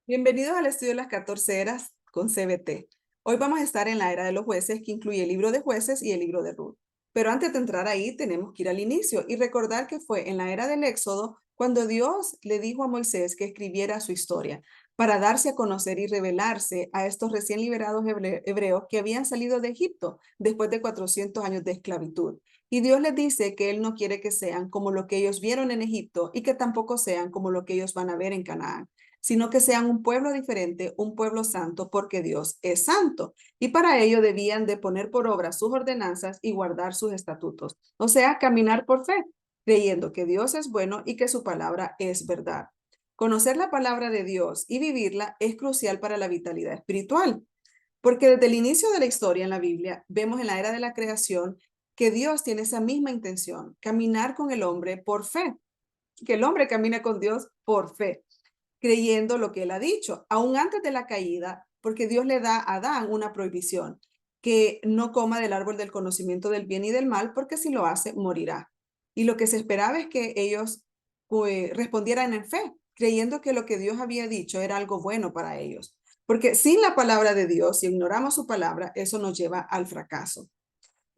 Bienvenidos al estudio de las 14 eras con CBT. Hoy vamos a estar en la era de los jueces, que incluye el libro de jueces y el libro de Ruth. Pero antes de entrar ahí, tenemos que ir al inicio y recordar que fue en la era del Éxodo cuando Dios le dijo a Moisés que escribiera su historia para darse a conocer y revelarse a estos recién liberados hebreos que habían salido de Egipto después de 400 años de esclavitud. Y Dios les dice que Él no quiere que sean como lo que ellos vieron en Egipto y que tampoco sean como lo que ellos van a ver en Canaán, sino que sean un pueblo diferente, un pueblo santo, porque Dios es santo. Y para ello debían de poner por obra sus ordenanzas y guardar sus estatutos. O sea, caminar por fe, creyendo que Dios es bueno y que su palabra es verdad. Conocer la palabra de Dios y vivirla es crucial para la vitalidad espiritual, porque desde el inicio de la historia en la Biblia vemos en la era de la creación que Dios tiene esa misma intención, caminar con el hombre por fe, que el hombre camine con Dios por fe, creyendo lo que él ha dicho, aún antes de la caída, porque Dios le da a Adán una prohibición, que no coma del árbol del conocimiento del bien y del mal, porque si lo hace, morirá. Y lo que se esperaba es que ellos respondieran en fe, creyendo que lo que Dios había dicho era algo bueno para ellos. Porque sin la palabra de Dios, si ignoramos su palabra, eso nos lleva al fracaso.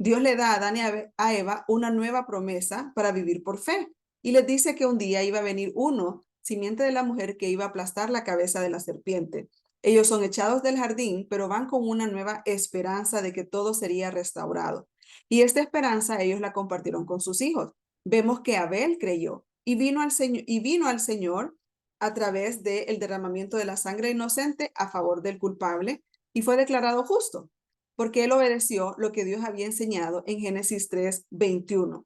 Dios le da a Adán y a Eva una nueva promesa para vivir por fe y les dice que un día iba a venir uno, simiente de la mujer, que iba a aplastar la cabeza de la serpiente. Ellos son echados del jardín, pero van con una nueva esperanza de que todo sería restaurado. Y esta esperanza ellos la compartieron con sus hijos. Vemos que Abel creyó y vino al Señor a través del derramamiento de la sangre inocente a favor del culpable y fue declarado justo porque él obedeció lo que Dios había enseñado en Génesis 3:21.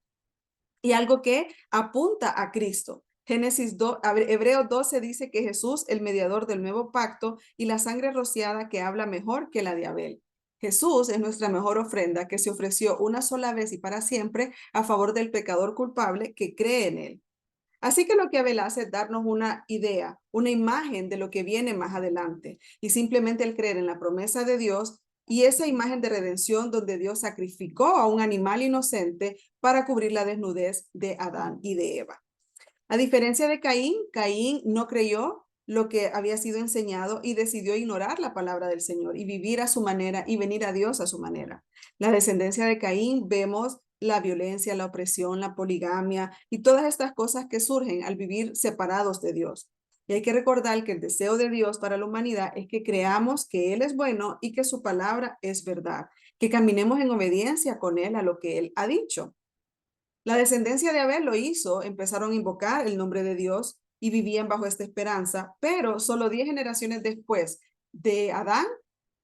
Y algo que apunta a Cristo. Hebreos 12 dice que Jesús, el mediador del nuevo pacto, y la sangre rociada que habla mejor que la de Abel. Jesús es nuestra mejor ofrenda que se ofreció una sola vez y para siempre a favor del pecador culpable que cree en él. Así que lo que Abel hace es darnos una idea, una imagen de lo que viene más adelante. Y simplemente el creer en la promesa de Dios y esa imagen de redención donde Dios sacrificó a un animal inocente para cubrir la desnudez de Adán y de Eva. A diferencia de Caín, Caín no creyó lo que había sido enseñado y decidió ignorar la palabra del Señor y vivir a su manera y venir a Dios a su manera. La descendencia de Caín vemos la violencia, la opresión, la poligamia y todas estas cosas que surgen al vivir separados de Dios. Y hay que recordar que el deseo de Dios para la humanidad es que creamos que Él es bueno y que su palabra es verdad, que caminemos en obediencia con Él a lo que Él ha dicho. La descendencia de Abel lo hizo, empezaron a invocar el nombre de Dios y vivían bajo esta esperanza, pero solo 10 generaciones después de Adán,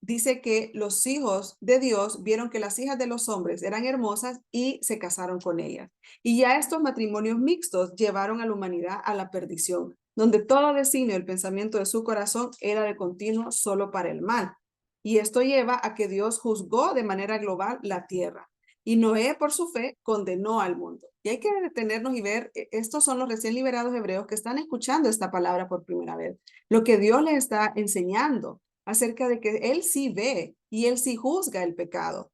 dice que los hijos de Dios vieron que las hijas de los hombres eran hermosas y se casaron con ellas. Y ya estos matrimonios mixtos llevaron a la humanidad a la perdición, donde todo designio el pensamiento de su corazón era de continuo solo para el mal. Y esto lleva a que Dios juzgó de manera global la tierra. Y Noé, por su fe, condenó al mundo. Y hay que detenernos y ver, estos son los recién liberados hebreos que están escuchando esta palabra por primera vez. Lo que Dios les está enseñando acerca de que Él sí ve y Él sí juzga el pecado.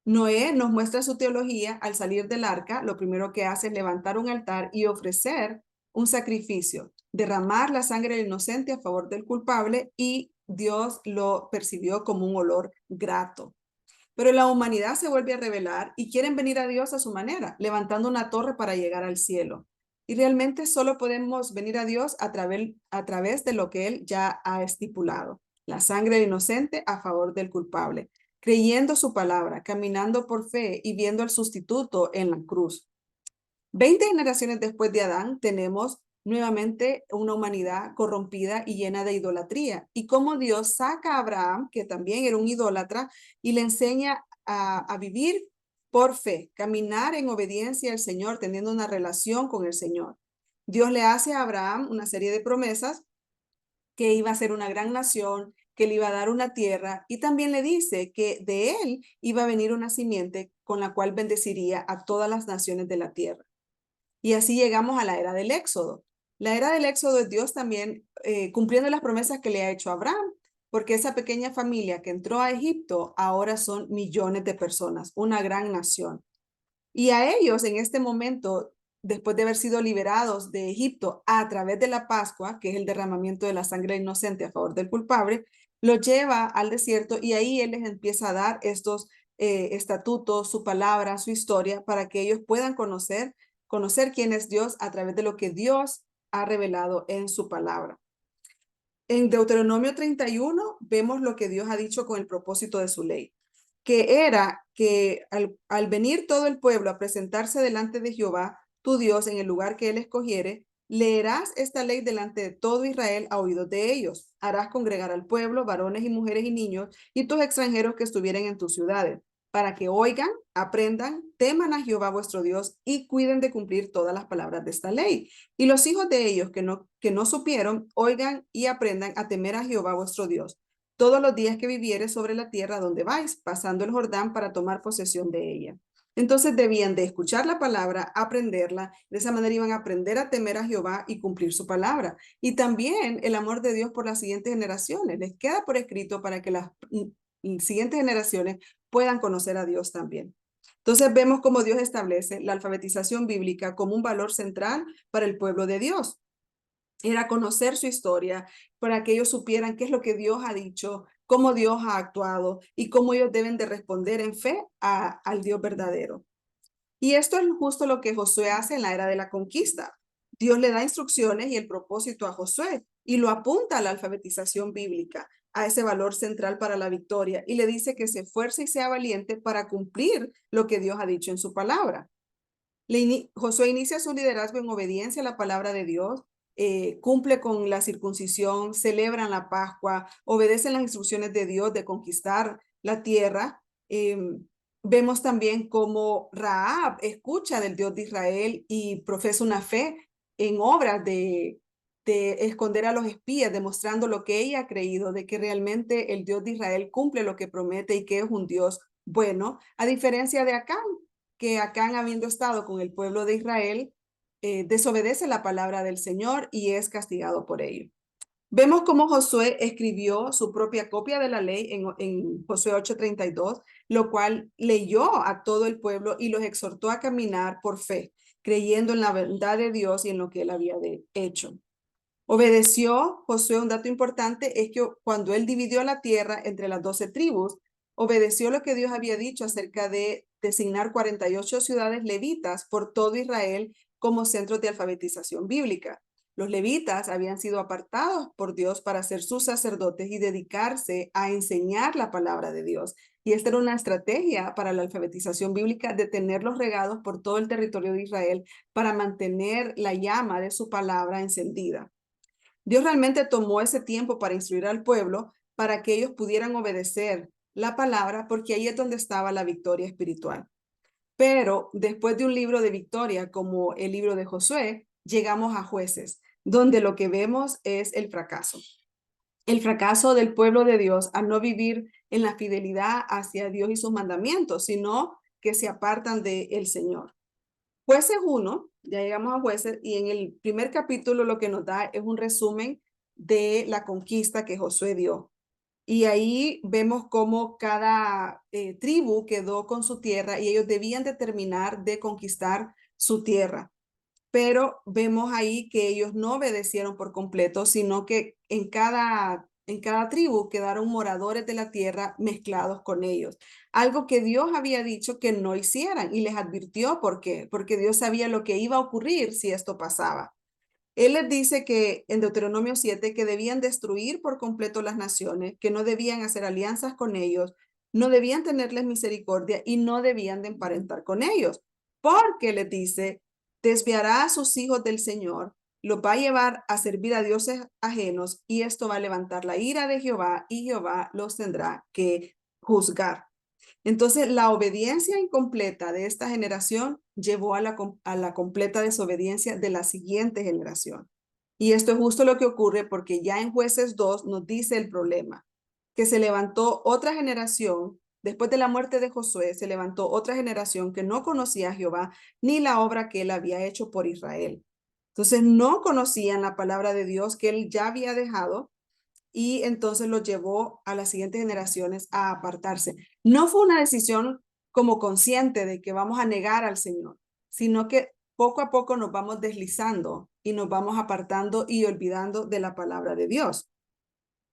Noé nos muestra su teología al salir del arca. Lo primero que hace es levantar un altar y ofrecer un sacrificio, derramar la sangre del inocente a favor del culpable y Dios lo percibió como un olor grato. Pero la humanidad se vuelve a rebelar y quieren venir a Dios a su manera, levantando una torre para llegar al cielo. Y realmente solo podemos venir a Dios a través de lo que Él ya ha estipulado, la sangre del inocente a favor del culpable, creyendo su palabra, caminando por fe y viendo al sustituto en la cruz. 20 generaciones después de Adán tenemos nuevamente una humanidad corrompida y llena de idolatría. Y cómo Dios saca a Abraham, que también era un idólatra, y le enseña a vivir por fe, caminar en obediencia al Señor, teniendo una relación con el Señor. Dios le hace a Abraham una serie de promesas que iba a ser una gran nación, que le iba a dar una tierra, y también le dice que de él iba a venir una simiente con la cual bendeciría a todas las naciones de la tierra. Y así llegamos a la era del Éxodo. La era del Éxodo es Dios también cumpliendo las promesas que le ha hecho a Abraham, porque esa pequeña familia que entró a Egipto ahora son millones de personas, una gran nación. Y a ellos en este momento después de haber sido liberados de Egipto a través de la Pascua, que es el derramamiento de la sangre inocente a favor del culpable, los lleva al desierto y ahí él les empieza a dar estos estatutos, su palabra, su historia, para que ellos puedan conocer quién es Dios a través de lo que Dios ha revelado en su palabra. En Deuteronomio 31 vemos lo que Dios ha dicho con el propósito de su ley, que era que al venir todo el pueblo a presentarse delante de Jehová, tu Dios, en el lugar que él escogiere, leerás esta ley delante de todo Israel a oídos de ellos. Harás congregar al pueblo, varones y mujeres y niños, y tus extranjeros que estuvieren en tus ciudades, para que oigan, aprendan, teman a Jehová vuestro Dios y cuiden de cumplir todas las palabras de esta ley. Y los hijos de ellos que no supieron, oigan y aprendan a temer a Jehová vuestro Dios todos los días que vivieres sobre la tierra donde vais, pasando el Jordán para tomar posesión de ella. Entonces debían de escuchar la palabra, aprenderla, de esa manera iban a aprender a temer a Jehová y cumplir su palabra. Y también el amor de Dios por las siguientes generaciones, les queda por escrito para que las siguientes generaciones puedan conocer a Dios también. Entonces vemos cómo Dios establece la alfabetización bíblica como un valor central para el pueblo de Dios. Era conocer su historia para que ellos supieran qué es lo que Dios ha dicho, cómo Dios ha actuado y cómo ellos deben de responder en fe al Dios verdadero. Y esto es justo lo que Josué hace en la era de la conquista. Dios le da instrucciones y el propósito a Josué y lo apunta a la alfabetización bíblica, a ese valor central para la victoria, y le dice que se esfuerce y sea valiente para cumplir lo que Dios ha dicho en su palabra. Josué inicia su liderazgo en obediencia a la palabra de Dios, cumple con la circuncisión, celebran la Pascua, obedecen las instrucciones de Dios de conquistar la tierra. Vemos también cómo Rahab escucha del Dios de Israel y profesa una fe en obras de esconder a los espías, demostrando lo que ella ha creído, de que realmente el Dios de Israel cumple lo que promete y que es un Dios bueno, a diferencia de Acán, que Acán, habiendo estado con el pueblo de Israel, desobedece la palabra del Señor y es castigado por ello. Vemos cómo Josué escribió su propia copia de la ley en Josué 8:32, lo cual leyó a todo el pueblo y los exhortó a caminar por fe, creyendo en la verdad de Dios y en lo que él había hecho. Obedeció Josué, un dato importante es que cuando él dividió la tierra entre las 12 tribus, obedeció lo que Dios había dicho acerca de designar 48 ciudades levitas por todo Israel como centros de alfabetización bíblica. Los levitas habían sido apartados por Dios para ser sus sacerdotes y dedicarse a enseñar la palabra de Dios. Y esta era una estrategia para la alfabetización bíblica de tenerlos regados por todo el territorio de Israel para mantener la llama de su palabra encendida. Dios realmente tomó ese tiempo para instruir al pueblo para que ellos pudieran obedecer la palabra, porque ahí es donde estaba la victoria espiritual. Pero después de un libro de victoria como el libro de Josué, llegamos a Jueces, donde lo que vemos es el fracaso. El fracaso del pueblo de Dios al no vivir en la fidelidad hacia Dios y sus mandamientos, sino que se apartan del Señor. Jueces 1, ya llegamos a Jueces, y en el primer capítulo lo que nos da es un resumen de la conquista que Josué dio. Y ahí vemos cómo cada tribu quedó con su tierra y ellos debían determinar de conquistar su tierra. Pero vemos ahí que ellos no obedecieron por completo, sino que en cada tribu quedaron moradores de la tierra mezclados con ellos. Algo que Dios había dicho que no hicieran y les advirtió por qué, porque Dios sabía lo que iba a ocurrir si esto pasaba. Él les dice que en Deuteronomio 7 que debían destruir por completo las naciones, que no debían hacer alianzas con ellos, no debían tenerles misericordia y no debían de emparentar con ellos, porque les dice, desviará a sus hijos del Señor, los va a llevar a servir a dioses ajenos y esto va a levantar la ira de Jehová y Jehová los tendrá que juzgar. Entonces, la obediencia incompleta de esta generación llevó a la completa desobediencia de la siguiente generación. Y esto es justo lo que ocurre porque ya en Jueces 2 nos dice el problema, que se levantó otra generación, después de la muerte de Josué, se levantó otra generación que no conocía a Jehová ni la obra que él había hecho por Israel. Entonces, no conocían la palabra de Dios que él ya había dejado y entonces lo llevó a las siguientes generaciones a apartarse. No fue una decisión como consciente de que vamos a negar al Señor, sino que poco a poco nos vamos deslizando y nos vamos apartando y olvidando de la palabra de Dios.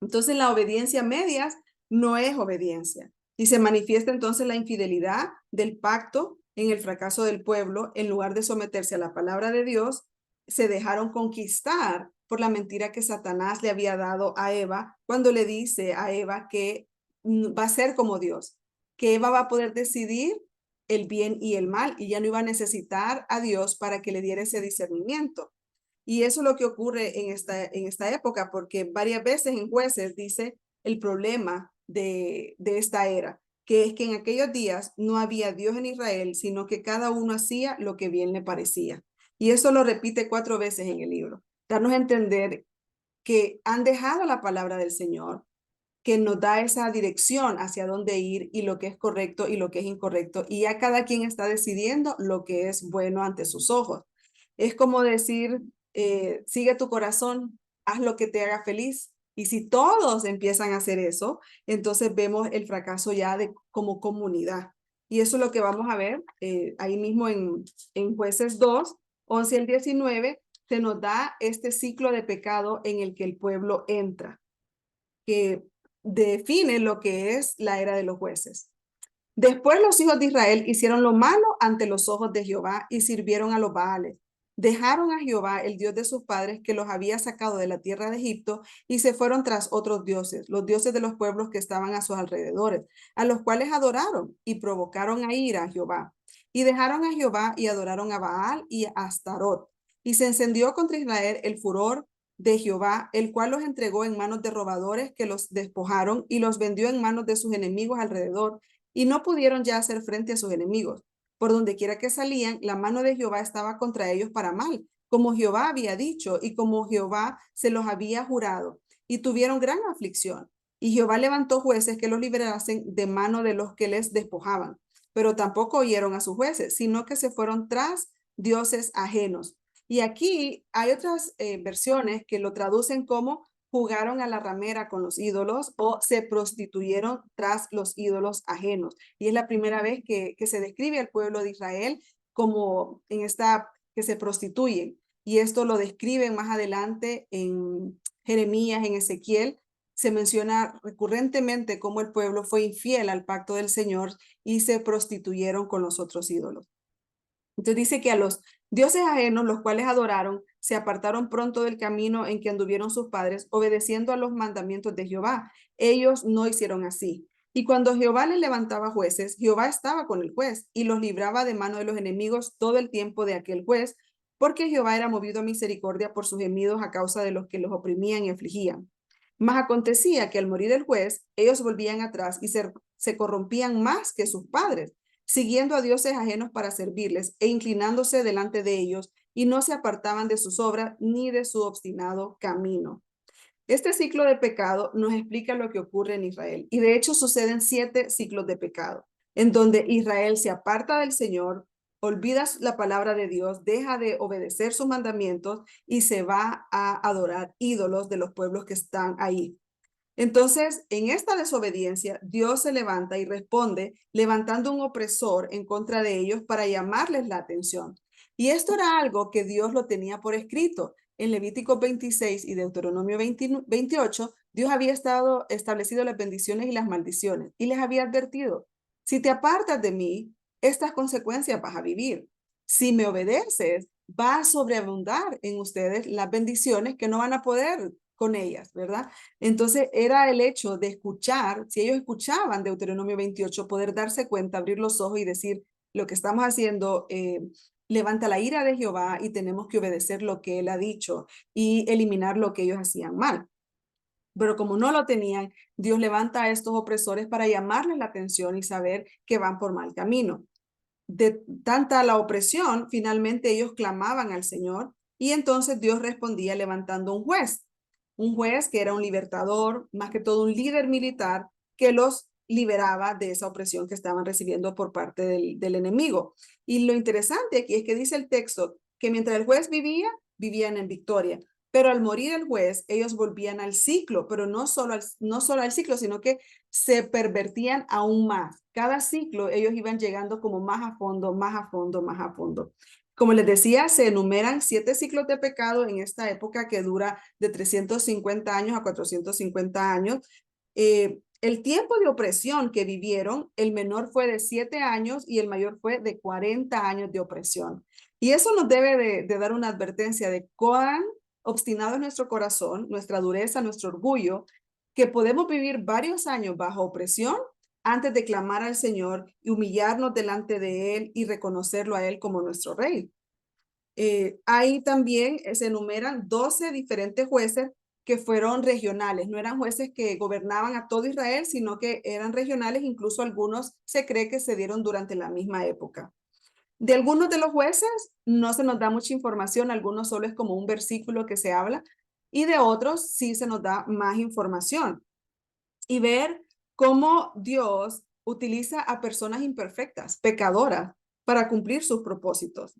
Entonces la obediencia a medias no es obediencia. Y se manifiesta entonces la infidelidad del pacto en el fracaso del pueblo. En lugar de someterse a la palabra de Dios, se dejaron conquistar por la mentira que Satanás le había dado a Eva cuando le dice a Eva que va a ser como Dios, que Eva va a poder decidir el bien y el mal y ya no iba a necesitar a Dios para que le diera ese discernimiento. Y eso es lo que ocurre en esta época, porque varias veces en Jueces dice el problema de esta era, que es que en aquellos días no había Dios en Israel, sino que cada uno hacía lo que bien le parecía. Y eso lo repite 4 veces en el libro. Darnos a entender que han dejado la palabra del Señor, que nos da esa dirección hacia dónde ir y lo que es correcto y lo que es incorrecto. Y ya cada quien está decidiendo lo que es bueno ante sus ojos. Es como decir, sigue tu corazón, haz lo que te haga feliz. Y si todos empiezan a hacer eso, entonces vemos el fracaso ya de, como comunidad. Y eso es lo que vamos a ver ahí mismo en Jueces 2, 11 al 19, se nos da este ciclo de pecado en el que el pueblo entra, que define lo que es la era de los jueces. Después los hijos de Israel hicieron lo malo ante los ojos de Jehová y sirvieron a los Baales. Dejaron a Jehová, el Dios de sus padres, que los había sacado de la tierra de Egipto, y se fueron tras otros dioses, los dioses de los pueblos que estaban a sus alrededores, a los cuales adoraron y provocaron a ira a Jehová. Y dejaron a Jehová y adoraron a Baal y a Astarot. Y se encendió contra Israel el furor de Jehová, el cual los entregó en manos de robadores que los despojaron y los vendió en manos de sus enemigos alrededor, y no pudieron ya hacer frente a sus enemigos. Por donde quiera que salían, la mano de Jehová estaba contra ellos para mal, como Jehová había dicho y como Jehová se los había jurado, y tuvieron gran aflicción. Y Jehová levantó jueces que los liberasen de mano de los que les despojaban, pero tampoco oyeron a sus jueces, sino que se fueron tras dioses ajenos. Y aquí hay otras versiones que lo traducen como jugaron a la ramera con los ídolos o se prostituyeron tras los ídolos ajenos. Y es la primera vez que se describe al pueblo de Israel como en esta, que se prostituyen. Y esto lo describen más adelante en Jeremías, en Ezequiel. Se menciona recurrentemente cómo el pueblo fue infiel al pacto del Señor y se prostituyeron con los otros ídolos. Entonces dice que a los dioses ajenos, los cuales adoraron, se apartaron pronto del camino en que anduvieron sus padres, obedeciendo a los mandamientos de Jehová. Ellos no hicieron así. Y cuando Jehová les levantaba jueces, Jehová estaba con el juez y los libraba de mano de los enemigos todo el tiempo de aquel juez, porque Jehová era movido a misericordia por sus gemidos a causa de los que los oprimían y afligían. Mas acontecía que al morir el juez, ellos volvían atrás y se corrompían más que sus padres, siguiendo a dioses ajenos para servirles e inclinándose delante de ellos, y no se apartaban de sus obras ni de su obstinado camino. Este ciclo de pecado nos explica lo que ocurre en Israel, y de hecho suceden 7 ciclos de pecado, en donde Israel se aparta del Señor, olvida la palabra de Dios, deja de obedecer sus mandamientos y se va a adorar ídolos de los pueblos que están ahí. Entonces, en esta desobediencia, Dios se levanta y responde levantando un opresor en contra de ellos para llamarles la atención. Y esto era algo que Dios lo tenía por escrito. En Levítico 26 y Deuteronomio 28, Dios había establecido las bendiciones y las maldiciones y les había advertido, si te apartas de mí, estas consecuencias vas a vivir. Si me obedeces, va a sobreabundar en ustedes las bendiciones que no van a poder con ellas, ¿verdad? Entonces era el hecho de escuchar, si ellos escuchaban Deuteronomio 28, poder darse cuenta, abrir los ojos y decir, lo que estamos haciendo levanta la ira de Jehová y tenemos que obedecer lo que él ha dicho y eliminar lo que ellos hacían mal. Pero como no lo tenían, Dios levanta a estos opresores para llamarles la atención y saber que van por mal camino. De tanta la opresión, finalmente ellos clamaban al Señor y entonces Dios respondía levantando un juez que era un libertador, más que todo un líder militar que los liberaba de esa opresión que estaban recibiendo por parte del enemigo. Y lo interesante aquí es que dice el texto que mientras el juez vivía, vivían en victoria. Pero al morir el juez, ellos volvían al ciclo, pero no solo al ciclo, sino que se pervertían aún más. Cada ciclo ellos iban llegando como más a fondo, más a fondo, más a fondo. Como les decía, se enumeran 7 ciclos de pecado en esta época que dura de 350 años a 450 años. El tiempo de opresión que vivieron, el menor fue de 7 años y el mayor fue de 40 años de opresión. Y eso nos debe de dar una advertencia de cuán obstinado es nuestro corazón, nuestra dureza, nuestro orgullo, que podemos vivir varios años bajo opresión antes de clamar al Señor y humillarnos delante de Él y reconocerlo a Él como nuestro Rey. Ahí también se enumeran 12 diferentes jueces que fueron regionales, no eran jueces que gobernaban a todo Israel, sino que eran regionales, incluso algunos se cree que se dieron durante la misma época. De algunos de los jueces no se nos da mucha información, algunos solo es como un versículo que se habla, y de otros sí se nos da más información. Y ver cómo Dios utiliza a personas imperfectas, pecadoras, para cumplir sus propósitos.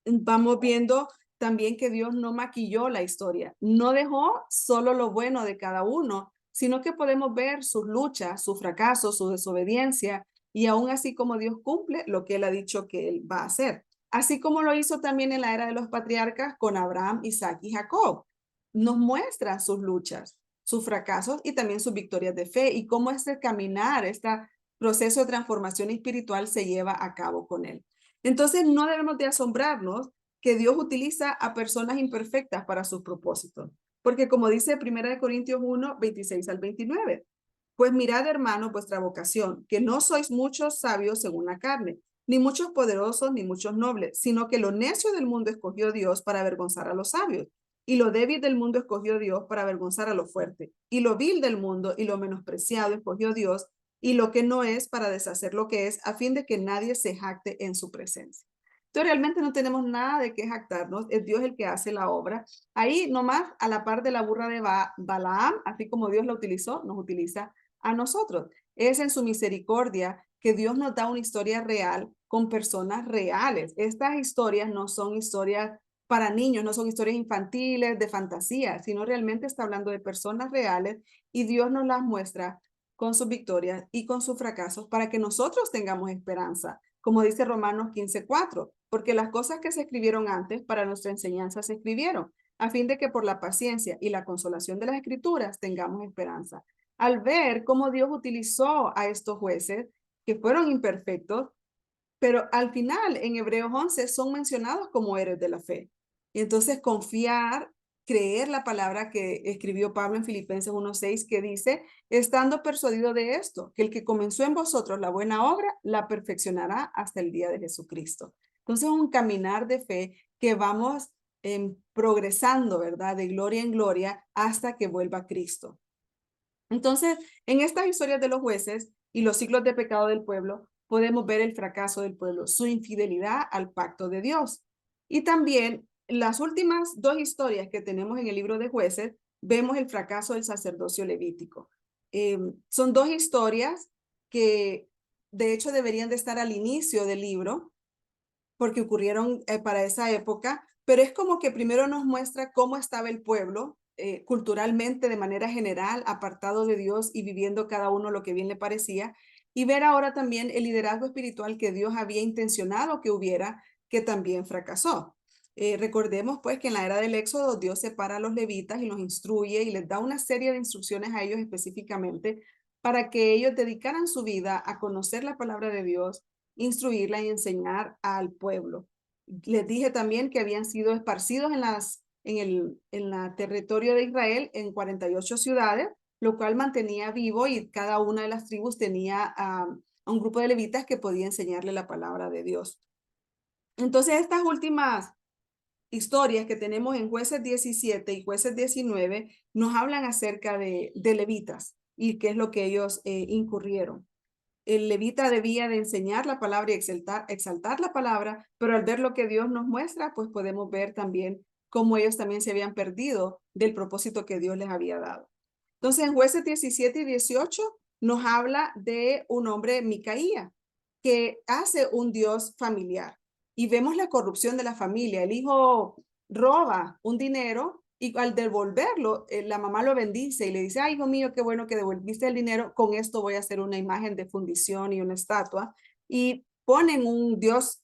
Vamos viendo también que Dios no maquilló la historia, no dejó solo lo bueno de cada uno, sino que podemos ver sus luchas, sus fracasos, su desobediencia, y aún así como Dios cumple lo que Él ha dicho que Él va a hacer. Así como lo hizo también en la era de los patriarcas con Abraham, Isaac y Jacob. Nos muestra sus luchas, sus fracasos y también sus victorias de fe y cómo este caminar, este proceso de transformación espiritual se lleva a cabo con Él. Entonces, no debemos de asombrarnos que Dios utiliza a personas imperfectas para sus propósitos. Porque como dice 1 Corintios 1, 26 al 29, pues mirad, hermanos, vuestra vocación, que no sois muchos sabios según la carne, ni muchos poderosos, ni muchos nobles, sino que lo necio del mundo escogió Dios para avergonzar a los sabios, y lo débil del mundo escogió Dios para avergonzar a lo fuerte, y lo vil del mundo y lo menospreciado escogió Dios, y lo que no es para deshacer lo que es, a fin de que nadie se jacte en su presencia. Entonces realmente no tenemos nada de qué jactarnos, es Dios el que hace la obra. Ahí nomás a la par de la burra de Balaam, así como Dios la utilizó, nos utiliza a nosotros. Es en su misericordia que Dios nos da una historia real con personas reales. Estas historias no son historias para niños, no son historias infantiles de fantasía, sino realmente está hablando de personas reales y Dios nos las muestra con sus victorias y con sus fracasos para que nosotros tengamos esperanza, como dice Romanos 15:4, porque las cosas que se escribieron antes para nuestra enseñanza se escribieron, a fin de que por la paciencia y la consolación de las escrituras tengamos esperanza. Al ver cómo Dios utilizó a estos jueces que fueron imperfectos, pero al final en Hebreos 11 son mencionados como héroes de la fe. Y entonces confiar, creer la palabra que escribió Pablo en Filipenses 1:6 que dice, estando persuadido de esto, que el que comenzó en vosotros la buena obra, la perfeccionará hasta el día de Jesucristo. Entonces un caminar de fe que vamos progresando, ¿verdad? De gloria en gloria hasta que vuelva Cristo. Entonces, en estas historias de los jueces y los ciclos de pecado del pueblo, podemos ver el fracaso del pueblo, su infidelidad al pacto de Dios. Y también las últimas 2 historias que tenemos en el libro de jueces, vemos el fracaso del sacerdocio levítico. Son 2 historias que de hecho deberían de estar al inicio del libro, porque ocurrieron para esa época, pero es como que primero nos muestra cómo estaba el pueblo culturalmente de manera general, apartado de Dios y viviendo cada uno lo que bien le parecía, y ver ahora también el liderazgo espiritual que Dios había intencionado que hubiera, que también fracasó. Recordemos pues que en la era del Éxodo Dios separa a los levitas y los instruye y les da una serie de instrucciones a ellos específicamente para que ellos dedicaran su vida a conocer la palabra de Dios, instruirla y enseñar al pueblo. Les dije también que habían sido esparcidos en el territorio de Israel en 48 ciudades, lo cual mantenía vivo y cada una de las tribus tenía a un grupo de levitas que podía enseñarle la palabra de Dios. Entonces, estas últimas historias que tenemos en Jueces 17 y Jueces 19 nos hablan acerca de levitas y qué es lo que ellos incurrieron. El levita debía de enseñar la palabra y exaltar la palabra, pero al ver lo que Dios nos muestra, pues podemos ver también cómo ellos también se habían perdido del propósito que Dios les había dado. Entonces, en Jueces 17 y 18 nos habla de un hombre, Micaía, que hace un Dios familiar. Y vemos la corrupción de la familia. El hijo roba un dinero y al devolverlo, la mamá lo bendice y le dice, ay, hijo mío, qué bueno que devolviste el dinero, con esto voy a hacer una imagen de fundición y una estatua. Y ponen un Dios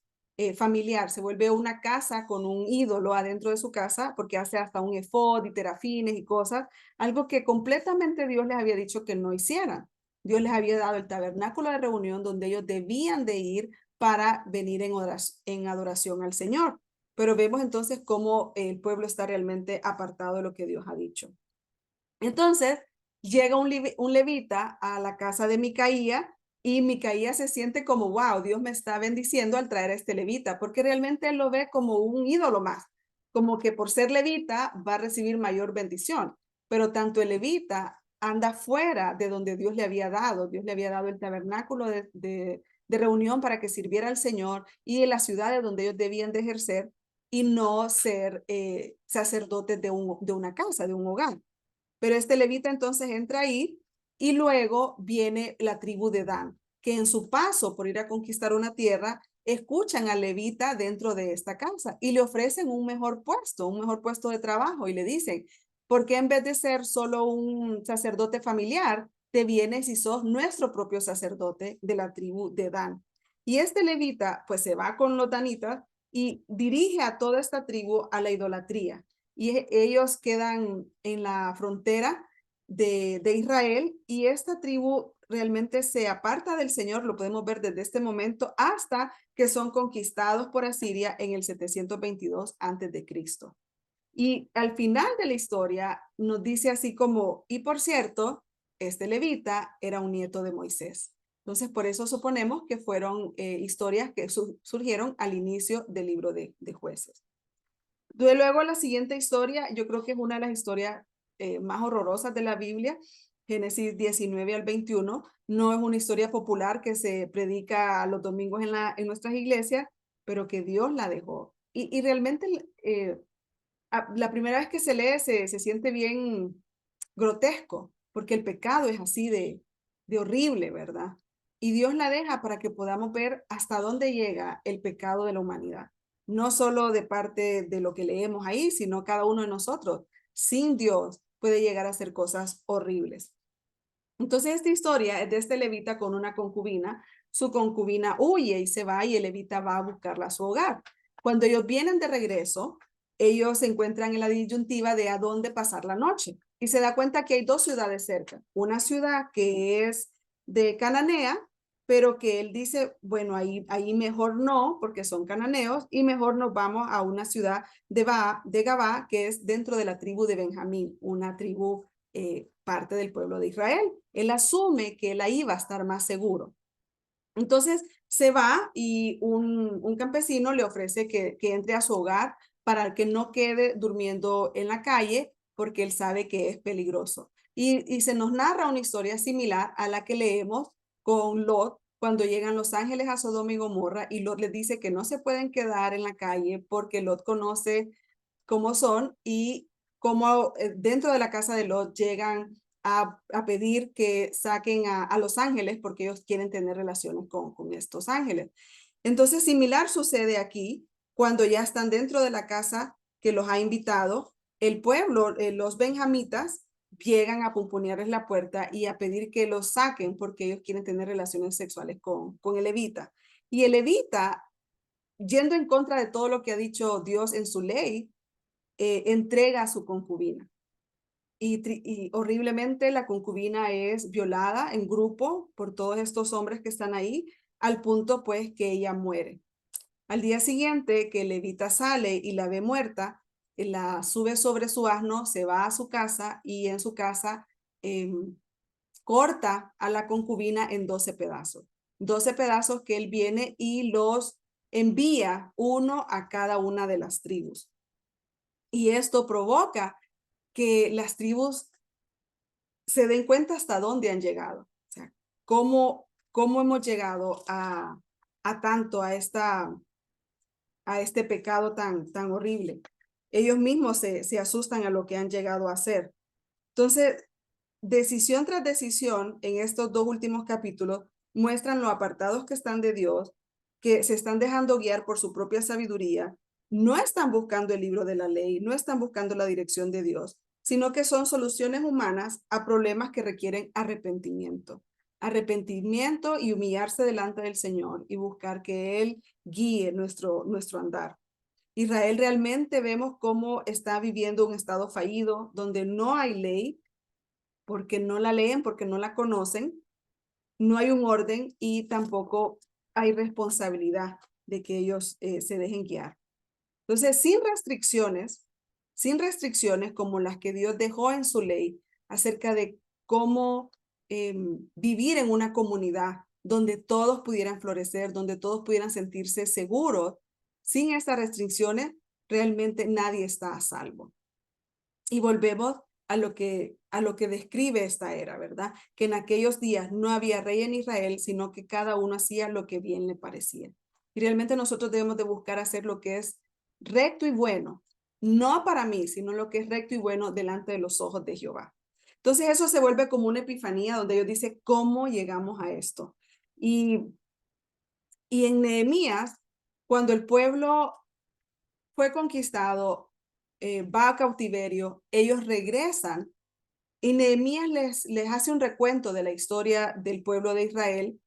familiar, se vuelve una casa con un ídolo adentro de su casa, porque hace hasta un efod y terafines y cosas, algo que completamente Dios les había dicho que no hicieran. Dios les había dado el tabernáculo de reunión donde ellos debían de ir para venir en adoración al Señor. Pero vemos entonces cómo el pueblo está realmente apartado de lo que Dios ha dicho. Entonces, llega un levita a la casa de Micaía y Micaía se siente como, wow, Dios me está bendiciendo al traer a este levita, porque realmente él lo ve como un ídolo más, como que por ser levita va a recibir mayor bendición. Pero tanto el levita anda fuera de donde Dios le había dado el tabernáculo de reunión para que sirviera al Señor y en las ciudades donde ellos debían de ejercer y no ser sacerdotes de una casa, de un hogar. Pero este levita entonces entra ahí y luego viene la tribu de Dan, que en su paso por ir a conquistar una tierra, escuchan al levita dentro de esta casa y le ofrecen un mejor puesto de trabajo y le dicen, ¿por qué en vez de ser solo un sacerdote familiar, te vienes y sos nuestro propio sacerdote de la tribu de Dan? Y este levita pues se va con los danitas y dirige a toda esta tribu a la idolatría y ellos quedan en la frontera de Israel y esta tribu realmente se aparta del Señor, lo podemos ver desde este momento hasta que son conquistados por Asiria en el 722 antes de Cristo. Y al final de la historia nos dice así como, y por cierto, este levita era un nieto de Moisés. Entonces, por eso suponemos que fueron historias que surgieron al inicio del libro de Jueces. De luego la siguiente historia, yo creo que es una de las historias más horrorosas de la Biblia, Génesis 19 al 21. No es una historia popular que se predica los domingos en nuestras iglesias, pero que Dios la dejó. Y realmente la primera vez que se lee se siente bien grotesco, porque el pecado es así de horrible, ¿verdad? Y Dios la deja para que podamos ver hasta dónde llega el pecado de la humanidad. No solo de parte de lo que leemos ahí, sino cada uno de nosotros. Sin Dios puede llegar a hacer cosas horribles. Entonces esta historia es de este levita con una concubina. Su concubina huye y se va y el levita va a buscarla a su hogar. Cuando ellos vienen de regreso, ellos se encuentran en la disyuntiva de a dónde pasar la noche y se da cuenta que hay dos ciudades cerca. Una ciudad que es de Cananea, pero que él dice, bueno, ahí mejor no, porque son cananeos, y mejor nos vamos a una ciudad de Gabá, que es dentro de la tribu de Benjamín, una tribu parte del pueblo de Israel. Él asume que él ahí va a estar más seguro. Entonces se va y un campesino le ofrece que entre a su hogar para que no quede durmiendo en la calle porque él sabe que es peligroso. Y se nos narra una historia similar a la que leemos con Lot cuando llegan los ángeles a Sodoma y Gomorra y Lot les dice que no se pueden quedar en la calle porque Lot conoce cómo son y cómo dentro de la casa de Lot llegan a pedir que saquen a los ángeles porque ellos quieren tener relaciones con estos ángeles. Entonces, similar sucede aquí cuando ya están dentro de la casa que los ha invitado, el pueblo, los benjamitas, llegan a pumponearles la puerta y a pedir que los saquen porque ellos quieren tener relaciones sexuales con el levita. Y el levita, yendo en contra de todo lo que ha dicho Dios en su ley, entrega a su concubina. Y horriblemente la concubina es violada en grupo por todos estos hombres que están ahí, al punto pues que ella muere. Al día siguiente que Levita sale y la ve muerta, la sube sobre su asno, se va a su casa y en su casa eh, corta a la concubina en 12 pedazos. 12 pedazos que él viene y los envía uno a cada una de las tribus. Y esto provoca que las tribus se den cuenta hasta dónde han llegado. O sea, cómo hemos llegado a tanto, a este pecado tan horrible. Ellos mismos se asustan a lo que han llegado a hacer. Entonces, decisión tras decisión en estos dos últimos capítulos muestran lo apartados que están de Dios, que se están dejando guiar por su propia sabiduría, no están buscando el libro de la ley, no están buscando la dirección de Dios, sino que son soluciones humanas a problemas que requieren arrepentimiento. arrepentimiento y humillarse delante del Señor y buscar que Él guíe nuestro andar. Israel realmente vemos cómo está viviendo un estado fallido, donde no hay ley, porque no la leen, porque no la conocen, no hay un orden y tampoco hay responsabilidad de que ellos se dejen guiar. Entonces, sin restricciones como las que Dios dejó en su ley acerca de cómo vivir en una comunidad donde todos pudieran florecer, donde todos pudieran sentirse seguros, sin estas restricciones, realmente nadie está a salvo. Y volvemos a lo que describe esta era, ¿verdad? Que en aquellos días no había rey en Israel, sino que cada uno hacía lo que bien le parecía. Y realmente nosotros debemos de buscar hacer lo que es recto y bueno, no para mí, sino lo que es recto y bueno delante de los ojos de Jehová. Entonces eso se vuelve como una epifanía donde Dios dice, ¿cómo llegamos a esto? Y, y en Nehemías, cuando el pueblo fue conquistado, va a cautiverio, ellos regresan y Nehemías les hace un recuento de la historia del pueblo de Israel.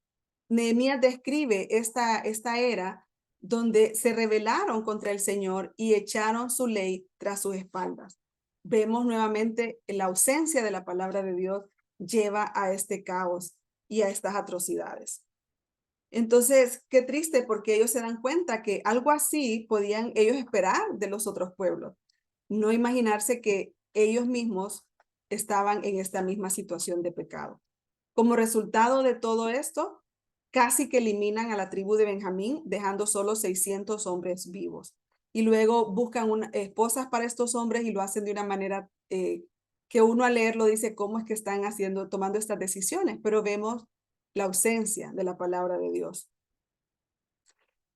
Nehemías describe esta era donde se rebelaron contra el Señor y echaron su ley tras sus espaldas. Vemos nuevamente la ausencia de la palabra de Dios lleva a este caos y a estas atrocidades. Entonces, qué triste porque ellos se dan cuenta que algo así podían ellos esperar de los otros pueblos. No imaginarse que ellos mismos estaban en esta misma situación de pecado. Como resultado de todo esto, casi que eliminan a la tribu de Benjamín, dejando solo 600 hombres vivos. Y luego buscan esposas para estos hombres y lo hacen de una manera que uno al leerlo dice, ¿cómo es que están tomando estas decisiones? Pero vemos la ausencia de la palabra de Dios.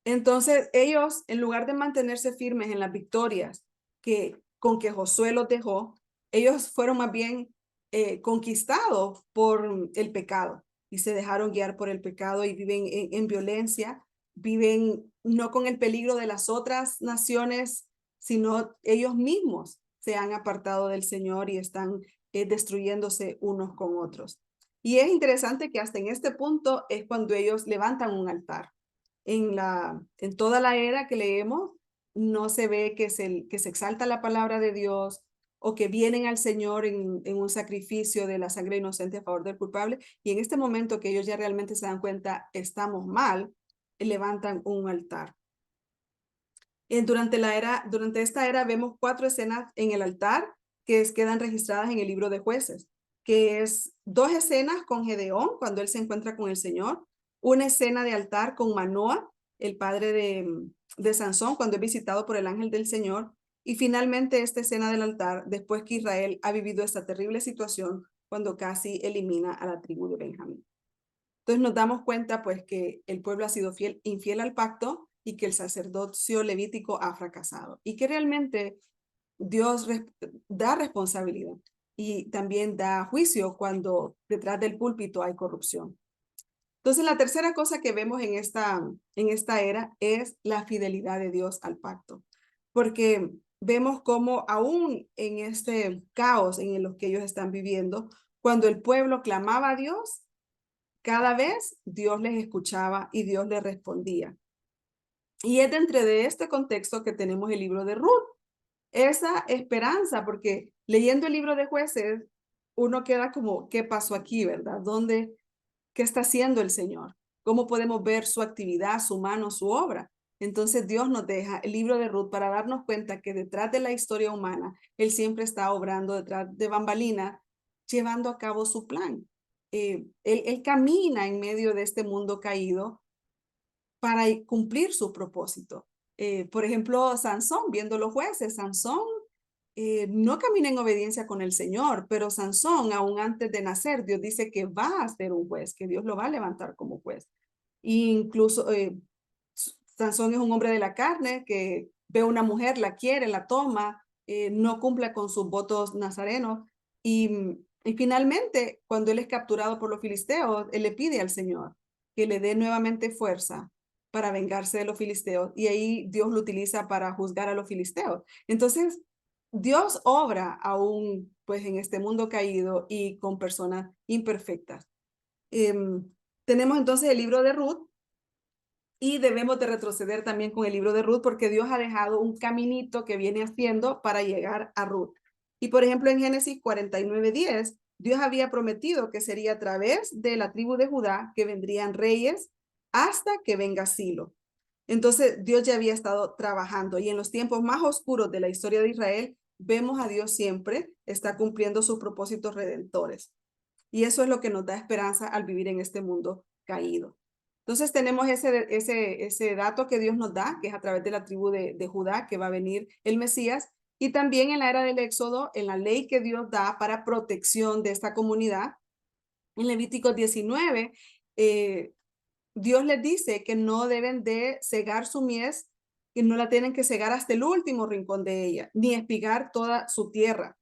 Entonces ellos, en lugar de mantenerse firmes en las victorias con que Josué los dejó, ellos fueron más bien conquistados por el pecado y se dejaron guiar por el pecado y viven en violencia, viven no con el peligro de las otras naciones, sino ellos mismos se han apartado del Señor y están destruyéndose unos con otros. Y es interesante que hasta en este punto es cuando ellos levantan un altar. En toda la era que leemos, no se ve que se exalta la palabra de Dios o que vienen al Señor en un sacrificio de la sangre inocente a favor del culpable. Y en este momento que ellos ya realmente se dan cuenta, estamos mal, levantan un altar. Durante esta era vemos 4 escenas en el altar que quedan registradas en el libro de Jueces, que es 2 escenas con Gedeón cuando él se encuentra con el Señor, una escena de altar con Manoa, el padre de Sansón, cuando es visitado por el ángel del Señor, y finalmente esta escena del altar después que Israel ha vivido esta terrible situación cuando casi elimina a la tribu de Benjamín. Entonces nos damos cuenta pues que el pueblo ha sido infiel al pacto y que el sacerdocio levítico ha fracasado y que realmente Dios da responsabilidad y también da juicio cuando detrás del púlpito hay corrupción. Entonces la tercera cosa que vemos en esta era es la fidelidad de Dios al pacto, porque vemos cómo aún en este caos en el que ellos están viviendo, cuando el pueblo clamaba a Dios, cada vez Dios les escuchaba y Dios les respondía. Y es dentro de este contexto que tenemos el libro de Ruth. Esa esperanza, porque leyendo el libro de Jueces, uno queda como, ¿qué pasó aquí, verdad? ¿Qué está haciendo el Señor? ¿Cómo podemos ver su actividad, su mano, su obra? Entonces Dios nos deja el libro de Ruth para darnos cuenta que detrás de la historia humana, Él siempre está obrando detrás de bambalina, llevando a cabo su plan. Él camina en medio de este mundo caído para cumplir su propósito. Por ejemplo, Sansón, viendo los jueces, Sansón no camina en obediencia con el Señor, pero Sansón, aún antes de nacer, Dios dice que va a ser un juez, que Dios lo va a levantar como juez. E incluso Sansón es un hombre de la carne que ve a una mujer, la quiere, la toma, no cumple con sus votos nazarenos y finalmente, cuando él es capturado por los filisteos, él le pide al Señor que le dé nuevamente fuerza para vengarse de los filisteos y ahí Dios lo utiliza para juzgar a los filisteos. Entonces, Dios obra aún pues en este mundo caído y con personas imperfectas. Tenemos entonces el libro de Ruth y debemos de retroceder también con el libro de Ruth porque Dios ha dejado un caminito que viene haciendo para llegar a Ruth. Y por ejemplo en Génesis 49:10, Dios había prometido que sería a través de la tribu de Judá que vendrían reyes hasta que venga Silo. Entonces Dios ya había estado trabajando y en los tiempos más oscuros de la historia de Israel, vemos a Dios siempre está cumpliendo sus propósitos redentores. Y eso es lo que nos da esperanza al vivir en este mundo caído. Entonces tenemos ese dato que Dios nos da, que es a través de la tribu de Judá, que va a venir el Mesías, y también en la era del Éxodo, en la ley que Dios da para protección de esta comunidad. En Levítico 19, Dios les dice que no deben de cegar su mies, que no la tienen que cegar hasta el último rincón de ella, ni espigar toda su tierra,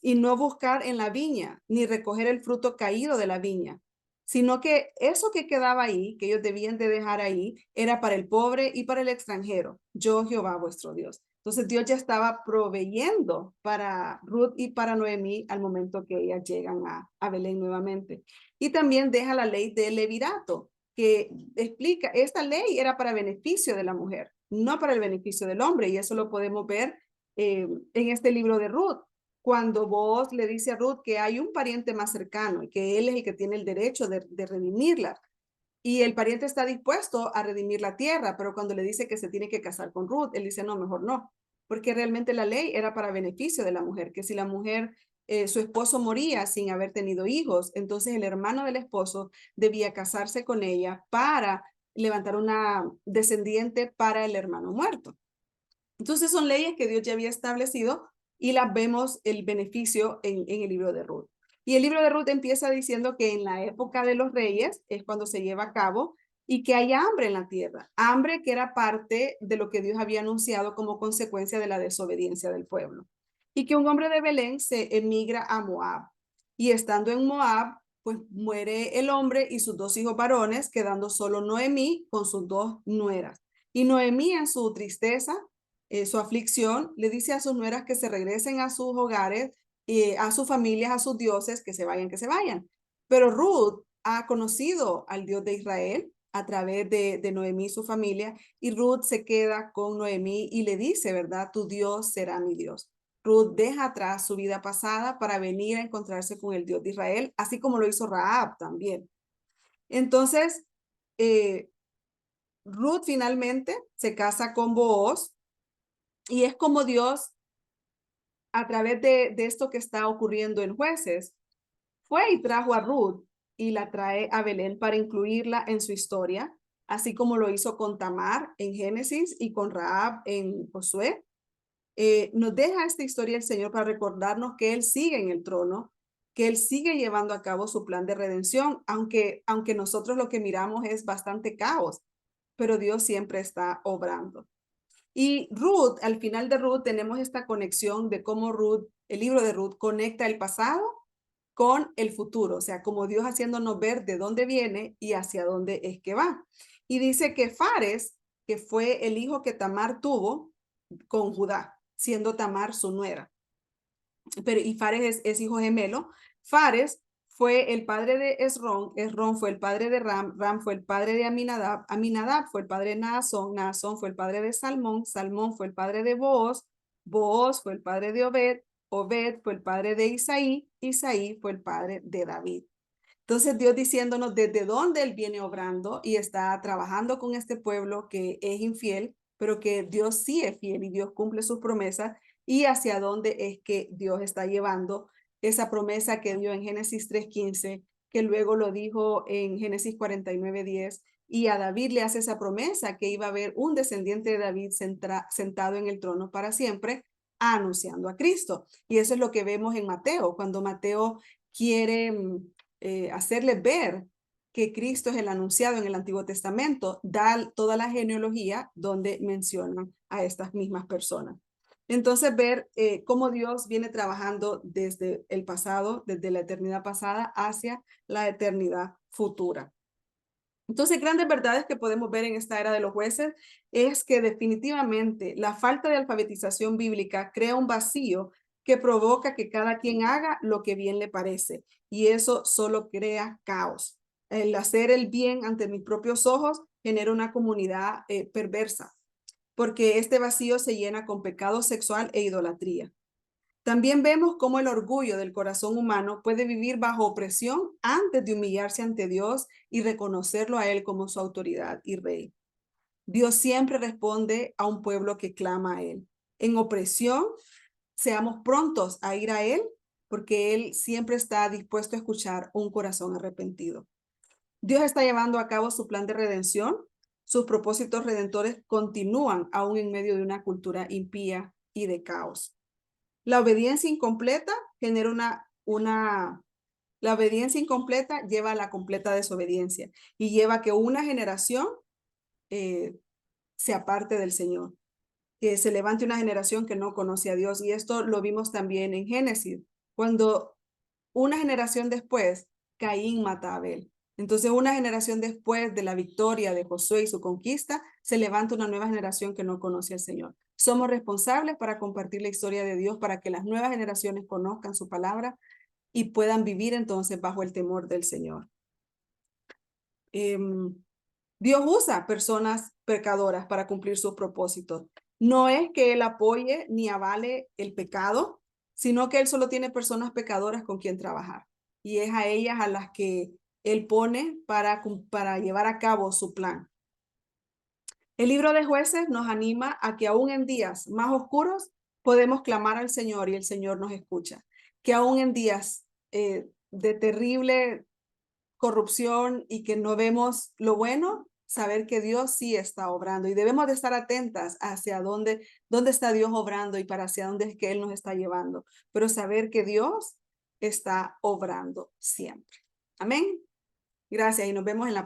y no buscar en la viña, ni recoger el fruto caído de la viña, sino que eso que quedaba ahí, que ellos debían de dejar ahí, era para el pobre y para el extranjero, yo Jehová vuestro Dios. Entonces Dios ya estaba proveyendo para Ruth y para Noemí al momento que ellas llegan a Belén nuevamente. Y también deja la ley del levirato, que explica, esta ley era para beneficio de la mujer, no para el beneficio del hombre, y eso lo podemos ver en este libro de Ruth cuando vos le dice a Ruth que hay un pariente más cercano y que él es el que tiene el derecho de redimirla. Y el pariente está dispuesto a redimir la tierra, pero cuando le dice que se tiene que casar con Ruth, él dice, no, mejor no, porque realmente la ley era para beneficio de la mujer, que si la mujer, su esposo moría sin haber tenido hijos, entonces el hermano del esposo debía casarse con ella para levantar una descendiente para el hermano muerto. Entonces son leyes que Dios ya había establecido y las vemos el beneficio en el libro de Ruth. Y el libro de Ruth empieza diciendo que en la época de los reyes es cuando se lleva a cabo y que hay hambre en la tierra. Hambre que era parte de lo que Dios había anunciado como consecuencia de la desobediencia del pueblo. Y que un hombre de Belén se emigra a Moab. Y estando en Moab, pues muere el hombre y sus dos hijos varones, quedando solo Noemí con sus dos nueras. Y Noemí en su tristeza su aflicción, le dice a sus nueras que se regresen a sus hogares, a sus familias, a sus dioses, que se vayan, que se vayan. Pero Ruth ha conocido al Dios de Israel a través de Noemí y su familia, y Ruth se queda con Noemí y le dice, ¿verdad? Tu Dios será mi Dios. Ruth deja atrás su vida pasada para venir a encontrarse con el Dios de Israel, así como lo hizo Rahab también. Entonces, Ruth finalmente se casa con Booz, y es como Dios, a través de esto que está ocurriendo en Jueces, fue y trajo a Ruth y la trae a Belén para incluirla en su historia, así como lo hizo con Tamar en Génesis y con Rahab en Josué. Nos deja esta historia el Señor para recordarnos que Él sigue en el trono, que Él sigue llevando a cabo su plan de redención, aunque nosotros lo que miramos es bastante caos, pero Dios siempre está obrando. Y Ruth, al final de Ruth tenemos esta conexión de cómo Ruth, el libro de Ruth, conecta el pasado con el futuro, o sea, como Dios haciéndonos ver de dónde viene y hacia dónde es que va. Y dice que Fares, que fue el hijo que Tamar tuvo con Judá, siendo Tamar su nuera, pero y Fares es hijo gemelo. Fares fue el padre de Esrón, Esrón fue el padre de Ram, Ram fue el padre de Aminadab, Aminadab fue el padre de Naasón, Naasón fue el padre de Salmón, Salmón fue el padre de Booz, Booz fue el padre de Obed, Obed fue el padre de Isaí, Isaí fue el padre de David. Entonces Dios diciéndonos desde dónde Él viene obrando y está trabajando con este pueblo que es infiel, pero que Dios sí es fiel y Dios cumple sus promesas y hacia dónde es que Dios está llevando esa promesa que dio en Génesis 3:15, que luego lo dijo en Génesis 49:10 y a David le hace esa promesa que iba a haber un descendiente de David sentado en el trono para siempre, anunciando a Cristo. Y eso es lo que vemos en Mateo, cuando Mateo quiere hacerles ver que Cristo es el anunciado en el Antiguo Testamento, da toda la genealogía donde mencionan a estas mismas personas. Entonces, ver cómo Dios viene trabajando desde el pasado, desde la eternidad pasada hacia la eternidad futura. Entonces, grandes verdades que podemos ver en esta era de los jueces es que definitivamente la falta de alfabetización bíblica crea un vacío que provoca que cada quien haga lo que bien le parece y eso solo crea caos. El hacer el bien ante mis propios ojos genera una comunidad perversa, porque este vacío se llena con pecado sexual e idolatría. También vemos cómo el orgullo del corazón humano puede vivir bajo opresión antes de humillarse ante Dios y reconocerlo a Él como su autoridad y rey. Dios siempre responde a un pueblo que clama a Él. En opresión, seamos prontos a ir a Él, porque Él siempre está dispuesto a escuchar un corazón arrepentido. Dios está llevando a cabo su plan de redención. Sus propósitos redentores continúan aún en medio de una cultura impía y de caos. La obediencia incompleta genera la obediencia incompleta lleva a la completa desobediencia y lleva a que una generación eh, se aparte del Señor, que se levante una generación que no conoce a Dios. Y esto lo vimos también en Génesis, cuando una generación después, Caín mata a Abel. Entonces, una generación después de la victoria de Josué y su conquista, se levanta una nueva generación que no conoce al Señor. Somos responsables para compartir la historia de Dios para que las nuevas generaciones conozcan su palabra y puedan vivir entonces bajo el temor del Señor. Dios usa personas pecadoras para cumplir sus propósitos. No es que Él apoye ni avale el pecado, sino que Él solo tiene personas pecadoras con quien trabajar. Y es a ellas a las que Él pone para llevar a cabo su plan. El libro de Jueces nos anima a que aún en días más oscuros podemos clamar al Señor y el Señor nos escucha. Que aún en días de terrible corrupción y que no vemos lo bueno, saber que Dios sí está obrando y debemos de estar atentas hacia dónde está Dios obrando y para hacia dónde es que Él nos está llevando, pero saber que Dios está obrando siempre. Amén. Gracias y nos vemos en la